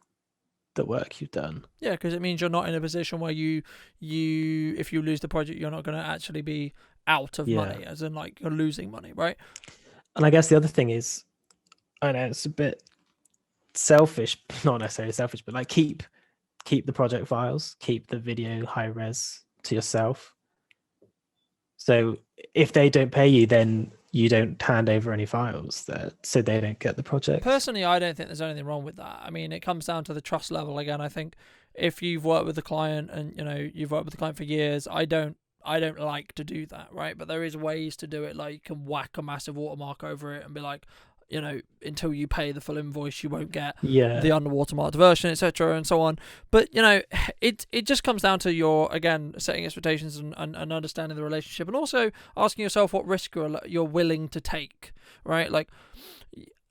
work you've done. Yeah, because it means you're not in a position where you if you lose the project, you're not going to actually be out of money, as in like you're losing money, right? And I guess the other thing is, I know it's a bit selfish, not necessarily selfish, but like keep the project files, keep the video high res to yourself. So if they don't pay you, then you don't hand over any files there, so they don't get the project. Personally, I don't think there's anything wrong with that. I mean, it comes down to the trust level again. I think if you've worked with the client and you've worked with the client for years, I don't like to do that, right? But there is ways to do it. Like you can whack a massive watermark over it and be like, until you pay the full invoice, you won't get the underwater marked version, etc., and so on. But it just comes down to your, again, setting expectations and understanding the relationship, and also asking yourself what risk you're willing to take, right? Like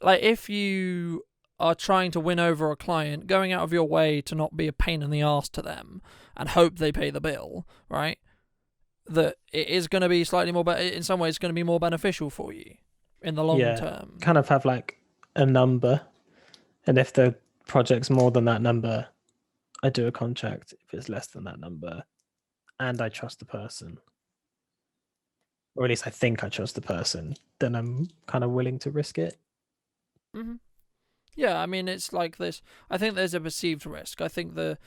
if you are trying to win over a client, going out of your way to not be a pain in the ass to them and hope they pay the bill, right? That it is going to be slightly more, in some ways, it's going to be more beneficial for you in the long term. Kind of have like a number, and if the project's more than that number, I do a contract. If it's less than that number and I trust the person, or at least I think I trust the person, then I'm kind of willing to risk it. Yeah, I mean, it's like this. I think there's a perceived risk. I think the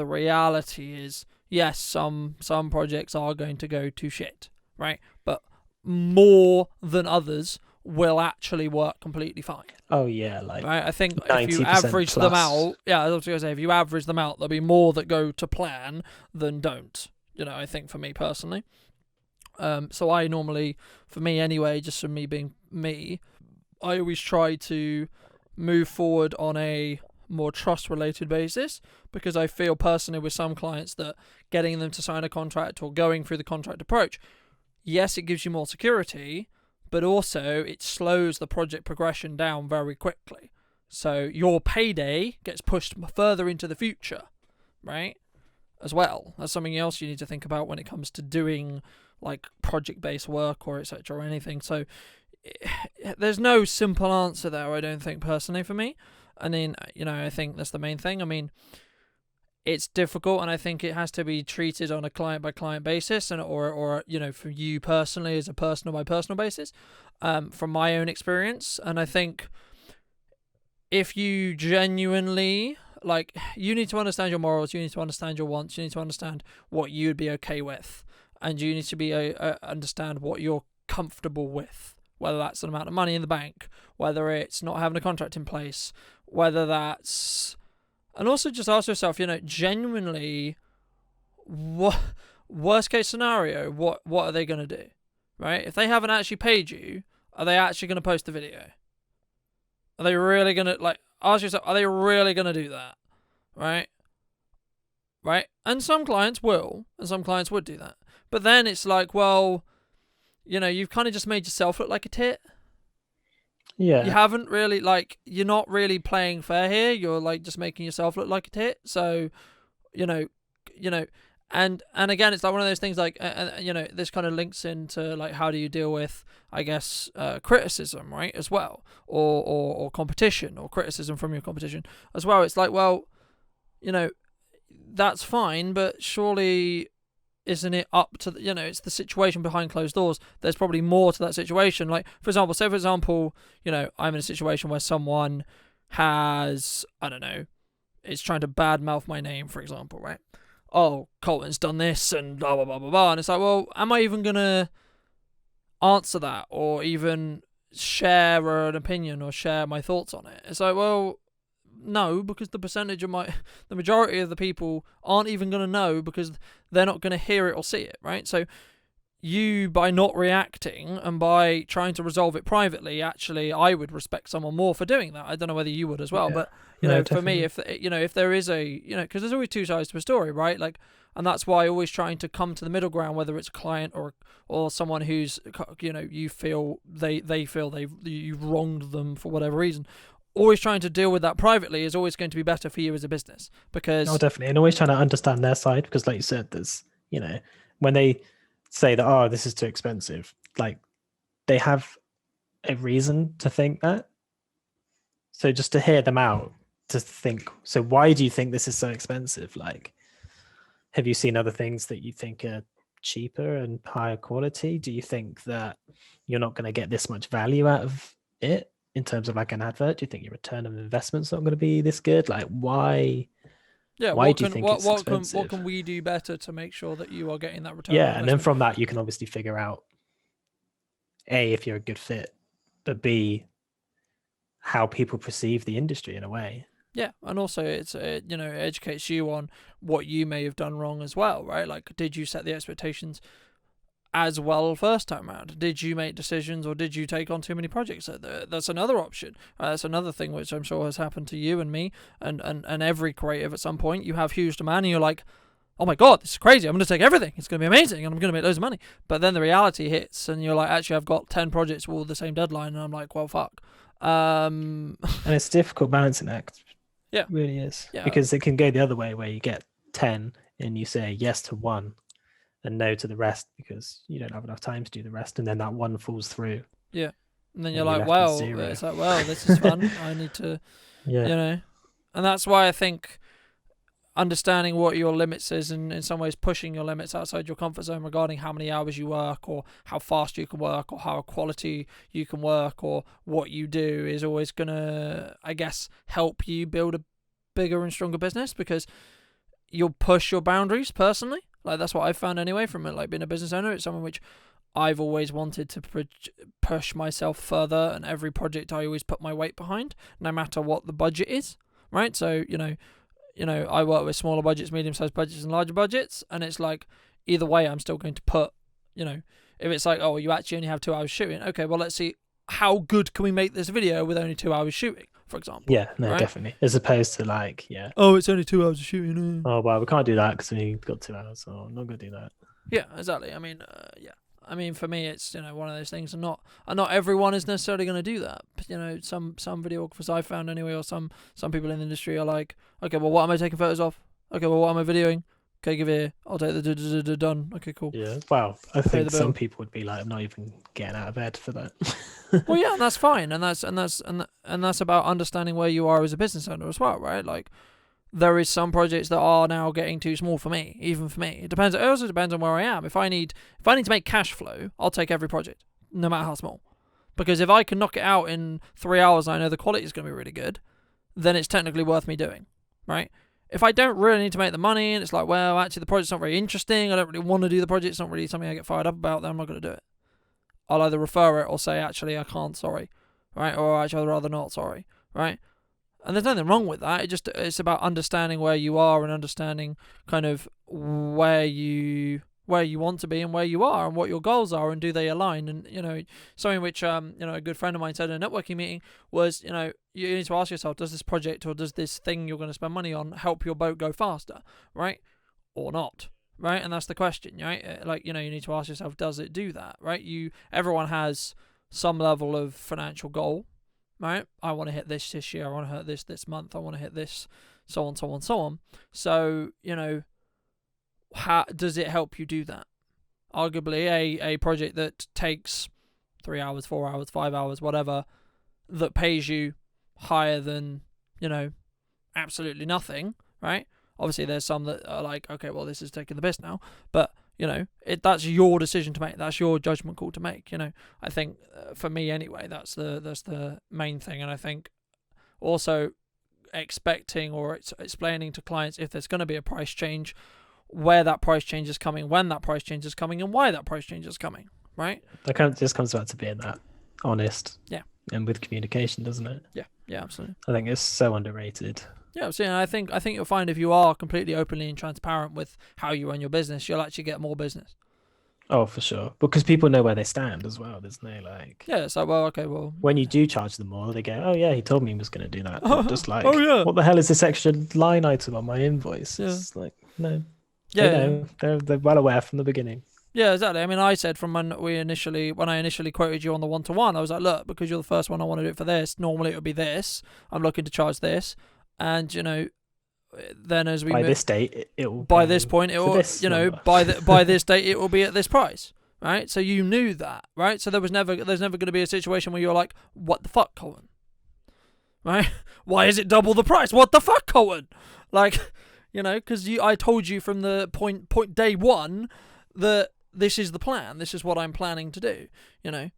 reality is, yes, some projects are going to go to shit, right? But more than others will actually work completely fine. Oh yeah, like right. I think if you average them out, I was going to say, if you average them out, there'll be more that go to plan than don't. I think for me personally. So I normally, for me anyway, just for me being me, I always try to move forward on a more trust-related basis, because I feel personally with some clients that getting them to sign a contract or going through the contract approach, yes, it gives you more security, but also it slows the project progression down very quickly. So your payday gets pushed further into the future, right? As well. That's something else you need to think about when it comes to doing like project-based work or etc. or anything. So there's no simple answer there, I don't think, personally, for me. I mean, I think that's the main thing. I mean, it's difficult, and I think it has to be treated on a client by client basis, and or for you personally as a personal by personal basis, from my own experience. And I think if you genuinely you need to understand your morals, you need to understand your wants, you need to understand what you'd be okay with, and you need to be understand what you're comfortable with, whether that's an amount of money in the bank, whether it's not having a contract in place, whether that's... And also just ask yourself, genuinely, worst case scenario, what are they going to do, right? If they haven't actually paid you, are they actually going to post the video? Are they really going to, ask yourself, are they really going to do that, right? Right? And some clients will, and some clients would do that. But then it's like, well, you've kind of just made yourself look like a tit. Yeah. You haven't really, you're not really playing fair here. You're, just making yourself look like a tit. So, and again, it's like one of those things, this kind of links into, how do you deal with, I guess, criticism, right, as well, or competition, or criticism from your competition as well. It's like, well, that's fine, but surely... isn't it up to it's the situation behind closed doors. There's probably more to that situation. For example, I'm in a situation where someone has, I don't know, is trying to badmouth my name, for example, right? Oh, Colton's done this and blah blah blah blah blah, and it's like, well, am I even gonna answer that or even share an opinion or share my thoughts on it? It's like, well, no, because the majority of the people aren't even going to know, because they're not going to hear it or see it, right? So you, by not reacting and by trying to resolve it privately, actually, I would respect someone more for doing that. I don't know whether you would as well, but for me, if there is because there's always two sides to a story, right? And that's why always trying to come to the middle ground, whether it's a client or someone who's, you feel they feel you've wronged them for whatever reason. Always trying to deal with that privately is always going to be better for you as a business, because definitely, and always trying to understand their side, because like you said, there's when they say that, oh, this is too expensive, like they have a reason to think that. So just to hear them out, to think, so why do you think this is so expensive? Like, have you seen other things that you think are cheaper and higher quality? Do you think that you're not going to get this much value out of it in terms of like an advert? Do you think your return on investment's not going to be this good? Like, why? Yeah, why do you think it's expensive? What can we do better to make sure that you are getting that return? Yeah, and then from that you can obviously figure out A, if you're a good fit, but B, how people perceive the industry in a way. Yeah, and also it educates you on what you may have done wrong as well, right? Like, did you set the expectations as well first time around? Did you make decisions, or did you take on too many projects? That's another option. That's another thing which I'm sure has happened to you and me and every creative at some point. You have huge demand and you're like, oh my God, this is crazy. I'm going to take everything. It's going to be amazing and I'm going to make loads of money. But then the reality hits and you're like, actually, I've got 10 projects all the same deadline. And I'm like, well, fuck. And it's a difficult balancing act. Yeah. It really is. Yeah. Because it can go the other way, where you get 10 and you say yes to one and no to the rest because you don't have enough time to do the rest, and then that one falls through. Yeah. And then you're like, well, it's like, well, this is fun. I need to, and that's why I think understanding what your limits is, and in some ways pushing your limits outside your comfort zone regarding how many hours you work or how fast you can work or how quality you can work or what you do is always going to, I guess, help you build a bigger and stronger business, because you'll push your boundaries personally. Like, that's what I've found anyway from it, like being a business owner. It's something which I've always wanted to push myself further, and every project I always put my weight behind, no matter what the budget is, right? So, I work with smaller budgets, medium-sized budgets, and larger budgets, and it's like, either way, I'm still going to put, if it's like, oh, you actually only have 2 hours shooting, okay, well, let's see, how good can we make this video with only 2 hours shooting, for example? Yeah, no, right? Definitely. As opposed to like, oh, it's only 2 hours of shooting. Oh, well, we can't do that because we've got 2 hours, so I'm not going to do that. Yeah, exactly. I mean, for me, it's one of those things, and not everyone is necessarily going to do that. Some videographers I found anyway, or some people in the industry are like, okay, well, what am I taking photos of? Okay, well, what am I videoing? Okay, give here. I'll take the done. Okay, cool. Yeah. Well, I think some people would be like, I'm not even getting out of bed for that. Well, yeah, and that's fine, and that's about understanding where you are as a business owner as well, right? Like, there is some projects that are now getting too small for me, even for me. It depends. It also depends on where I am. If I need to make cash flow, I'll take every project, no matter how small. Because if I can knock it out in 3 hours and I know the quality is going to be really good, then it's technically worth me doing, right? If I don't really need to make the money and it's like, well, actually the project's not very interesting, I don't really want to do the project, it's not really something I get fired up about, then I'm not going to do it. I'll either refer it or say, actually, I can't, sorry, right? Or actually, I'd rather not, sorry, right? And there's nothing wrong with that. It's about understanding where you are and understanding kind of where you want to be and where you are and what your goals are and do they align. And something which a good friend of mine said in a networking meeting was, you need to ask yourself, does this project or does this thing you're going to spend money on help your boat go faster, right? Or not, right? And that's the question, right? Like, you need to ask yourself, does it do that, right? Everyone has some level of financial goal. Right, I want to hit this year. I want to hit this month. I want to hit this, so on, so on, so on. So how does it help you do that? Arguably, a project that takes 3 hours, 4 hours, 5 hours, whatever, that pays you higher than absolutely nothing. Right? Obviously, there's some that are like, okay, well, this is taking the piss now, but that's your decision to make. That's your judgment call to make. I think for me anyway, that's the main thing. And I think also expecting or explaining to clients if there's going to be a price change, where that price change is coming, when that price change is coming, and why that price change is coming. Right? That just comes back to being that honest. Yeah. And with communication, doesn't it? Yeah. Yeah. Absolutely. I think it's so underrated. Yeah, so I think you'll find if you are completely openly and transparent with how you run your business, you'll actually get more business. Oh, for sure. Because people know where they stand as well. There's no like... Yeah, it's like, well, okay, well... When you do charge them more, they go, oh, yeah, he told me he was going to do that. Just like, oh, yeah. What the hell is this extra line item on my invoice? Yeah. It's like, no. They Yeah, know. They're well aware from the beginning. yeah, exactly. I mean, I said from when I initially quoted you on the 1-to-1, I was like, look, because you're the first one, I want to do it for this. Normally it would be this. I'm looking to charge this, and then as we By move, this date, it will by go this point, it to will, this number. by this date, it will be at this price, right? So you knew that, right? So there's never going to be a situation where you're like, what the fuck, Colin? Right? Why is it double the price? What the fuck, Colin? Like, because I told you from the point day one that this is the plan. This is what I'm planning to do. So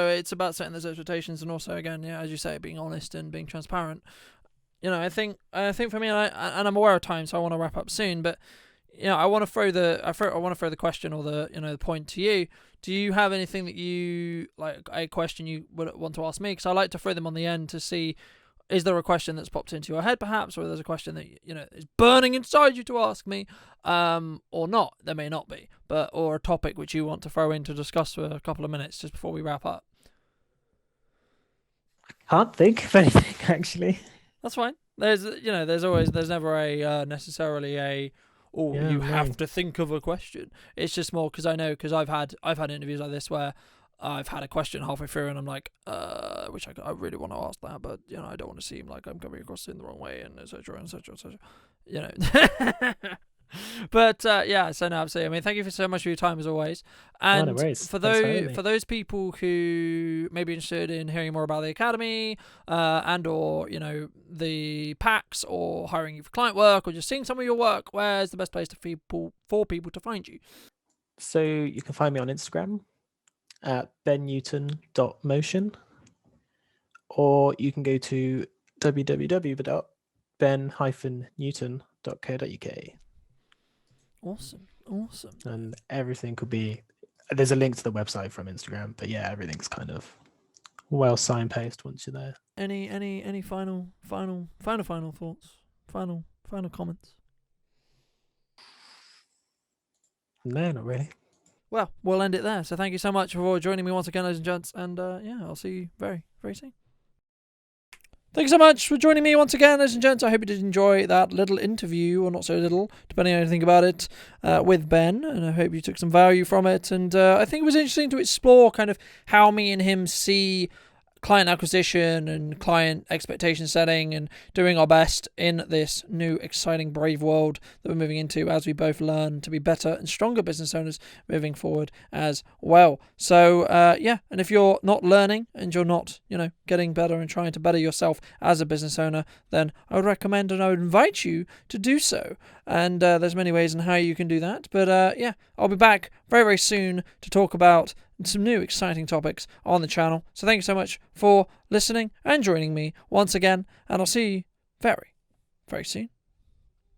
it's about setting those expectations, and also, again, yeah, as you say, being honest and being transparent. I think for me, and I'm aware of time, so I want to wrap up soon. But I want to throw the question or the point to you. Do you have anything that you like, a question you would want to ask me? Because I like to throw them on the end to see, is there a question that's popped into your head perhaps, or there's a question that is burning inside you to ask me, or not? There may not be, or a topic which you want to throw in to discuss for a couple of minutes just before we wrap up. Can't think of anything actually. That's fine. There's never a necessarily a you have to think of a question. It's just more because I've had interviews like this where I've had a question halfway through and I'm like, which I really want to ask that, but I don't want to seem like I'm coming across in the wrong way, and etc. etc. etc. But yeah, so no, absolutely. I mean, thank you so much for your time as always. And no worries. for those people who may be interested in hearing more about the academy, and or the packs, or hiring you for client work, or just seeing some of your work, where's the best place for people to find you? So you can find me on Instagram at bennewton.motion, or you can go to www.ben-newton.co.uk. Awesome. And everything could be, there's a link to the website from Instagram, but yeah, everything's kind of well signposted once you're there. Any final thoughts? Final comments? No, not really. Well, we'll end it there. So thank you so much for joining me once again, ladies and gents, and yeah, I'll see you very, very soon. Thank you so much for joining me once again, ladies and gents. I hope you did enjoy that little interview, or not so little, depending on how you think about it, with Ben. And I hope you took some value from it. And I think it was interesting to explore kind of how me and him see client acquisition and client expectation setting, and doing our best in this new, exciting, brave world that we're moving into as we both learn to be better and stronger business owners moving forward as well. So yeah, and if you're not learning and you're not getting better and trying to better yourself as a business owner, then I would recommend and I would invite you to do so. And there's many ways in how you can do that, but yeah, I'll be back very, very soon to talk about some new exciting topics on the channel. So thank you so much for listening and joining me once again, and I'll see you very, very soon.